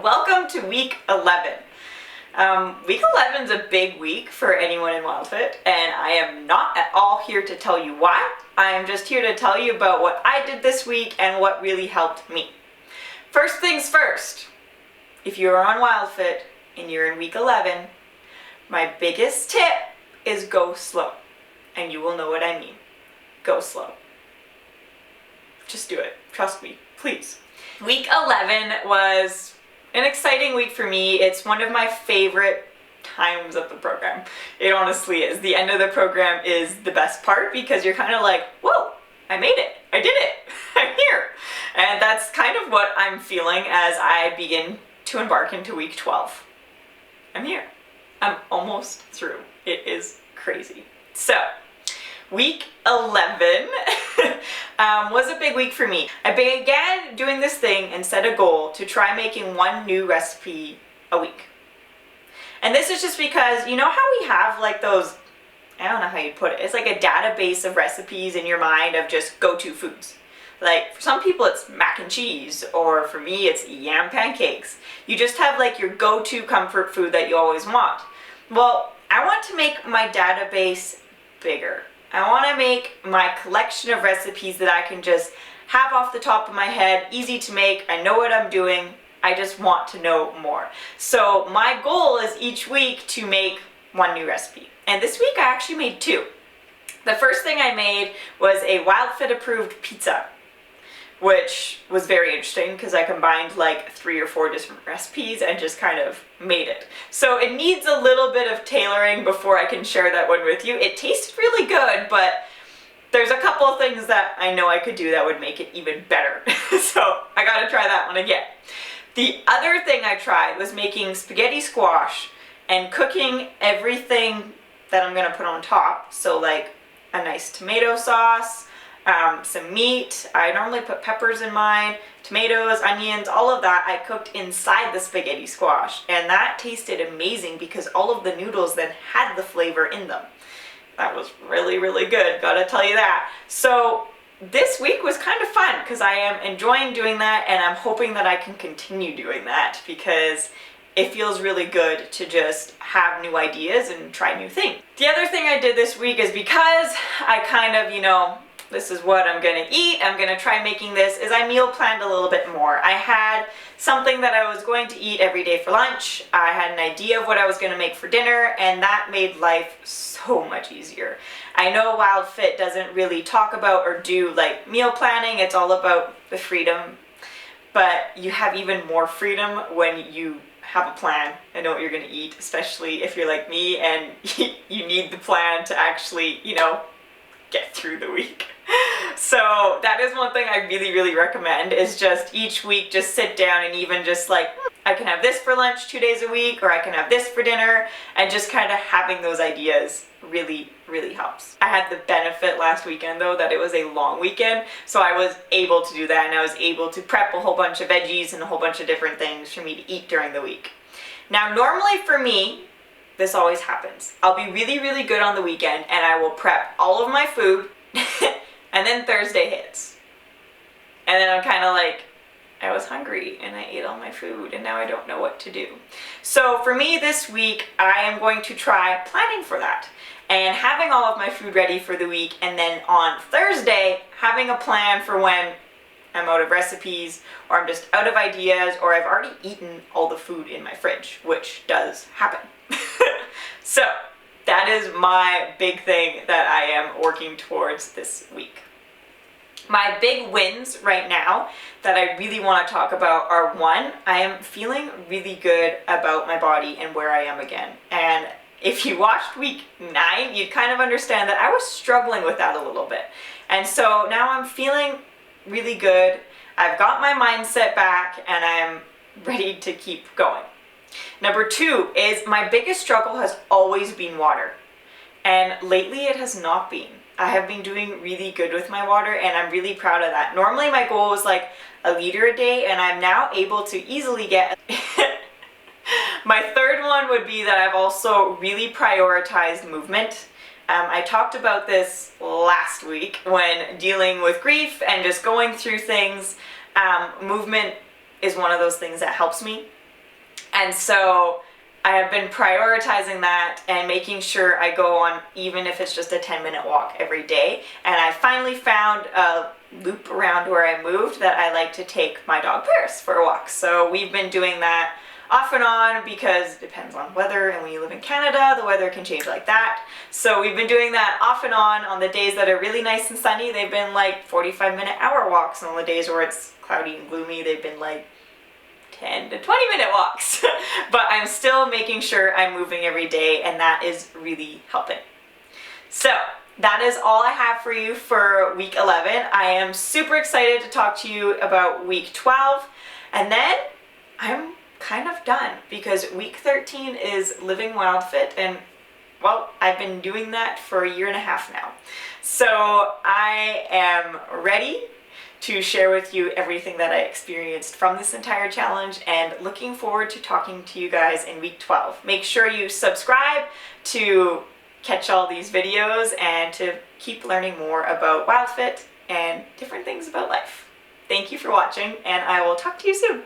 welcome to week 11. Week 11 is a big week for anyone in WildFit, and I am not at all here to tell you why. I am just here to tell you about what I did this week and what really helped me. First things first, if you're on WildFit and you're in week 11, my biggest tip is go slow, and you will know what I mean. Go slow. Just do it. Trust me, please. Week 11 was an exciting week for me. It's one of my favorite times of the program. It honestly is. The end of the program is the best part because you're kind of like, whoa, I made it. I did it. I'm here. And that's kind of what I'm feeling as I begin to embark into week 12. I'm here. I'm almost through. It is crazy. So, week 11 was a big week for me. I began doing this thing and set a goal to try making one new recipe a week. And this is just because, you know how we have like those, I don't know how you'd put it, it's like a database of recipes in your mind of just go-to foods. Like for some people it's mac and cheese, or for me it's yam pancakes. You just have like your go-to comfort food that you always want. Well, I want to make my database bigger. I want to make my collection of recipes that I can just have off the top of my head, easy to make, I know what I'm doing, I just want to know more. So my goal is each week to make one new recipe. And this week I actually made two. The first thing I made was a WildFit approved pizza, which was very interesting because I combined like 3 or 4 different recipes and just kind of made it. So it needs a little bit of tailoring before I can share that one with you. It tasted really good, but there's a couple of things that I know I could do that would make it even better. So I gotta try that one again. The other thing I tried was making spaghetti squash and cooking everything that I'm gonna put on top. So like a nice tomato sauce, some meat. I normally put peppers in mine, tomatoes, onions, all of that I cooked inside the spaghetti squash, and that tasted amazing because all of the noodles then had the flavor in them. That was really, really good, gotta tell you that. So this week was kind of fun because I am enjoying doing that, and I'm hoping that I can continue doing that because it feels really good to just have new ideas and try new things. The other thing I did this week is because I kind of, this is what I'm gonna eat, I'm gonna try making this, is I meal planned a little bit more. I had something that I was going to eat every day for lunch. I had an idea of what I was gonna make for dinner, and that made life so much easier. I know WildFit doesn't really talk about or do like meal planning, it's all about the freedom, but you have even more freedom when you have a plan and know what you're gonna eat, especially if you're like me and you need the plan to actually, get through the week. So that is one thing I really, really recommend, is just each week just sit down and even just like, I can have this for lunch 2 days a week, or I can have this for dinner, and just kind of having those ideas really, really helps. I had the benefit last weekend though that it was a long weekend, so I was able to do that, and I was able to prep a whole bunch of veggies and a whole bunch of different things for me to eat during the week. Now normally for me, this always happens. I'll be really, really good on the weekend and I will prep all of my food and then Thursday hits. And then I'm kind of like, I was hungry and I ate all my food and now I don't know what to do. So for me this week, I am going to try planning for that and having all of my food ready for the week, and then on Thursday, having a plan for when I'm out of recipes, or I'm just out of ideas, or I've already eaten all the food in my fridge, which does happen. So that is my big thing that I am working towards this week. My big wins right now that I really want to talk about are, one, I am feeling really good about my body and where I am again. And if you watched week 9, you'd kind of understand that I was struggling with that a little bit. And so now I'm feeling really good. I've got my mindset back and I'm ready to keep going. Number 2 is my biggest struggle has always been water. And lately it has not been. I have been doing really good with my water and I'm really proud of that. Normally my goal was like 1 liter a day, and I'm now able to easily get My third one would be that I've also really prioritized movement. I talked about this last week when dealing with grief and just going through things. Movement is one of those things that helps me. And so I have been prioritizing that and making sure I go on, even if it's just a 10-minute walk every day. And I finally found a loop around where I moved that I like to take my dog Paris for a walk. So we've been doing that off and on because it depends on weather, and when you live in Canada, the weather can change like that. So we've been doing that off and on the days that are really nice and sunny. They've been like 45-minute hour walks, and on the days where it's cloudy and gloomy, they've been like 10 to 20-minute walks. But I'm still making sure I'm moving every day, and that is really helping. So that is all I have for you for week 11. I am super excited to talk to you about week 12, and then I'm kind of done because week 13 is living WildFit, and well, I've been doing that for a year and a half now. So I am ready to share with you everything that I experienced from this entire challenge, and looking forward to talking to you guys in week 12. Make sure you subscribe to catch all these videos and to keep learning more about WildFit and different things about life. Thank you for watching, and I will talk to you soon.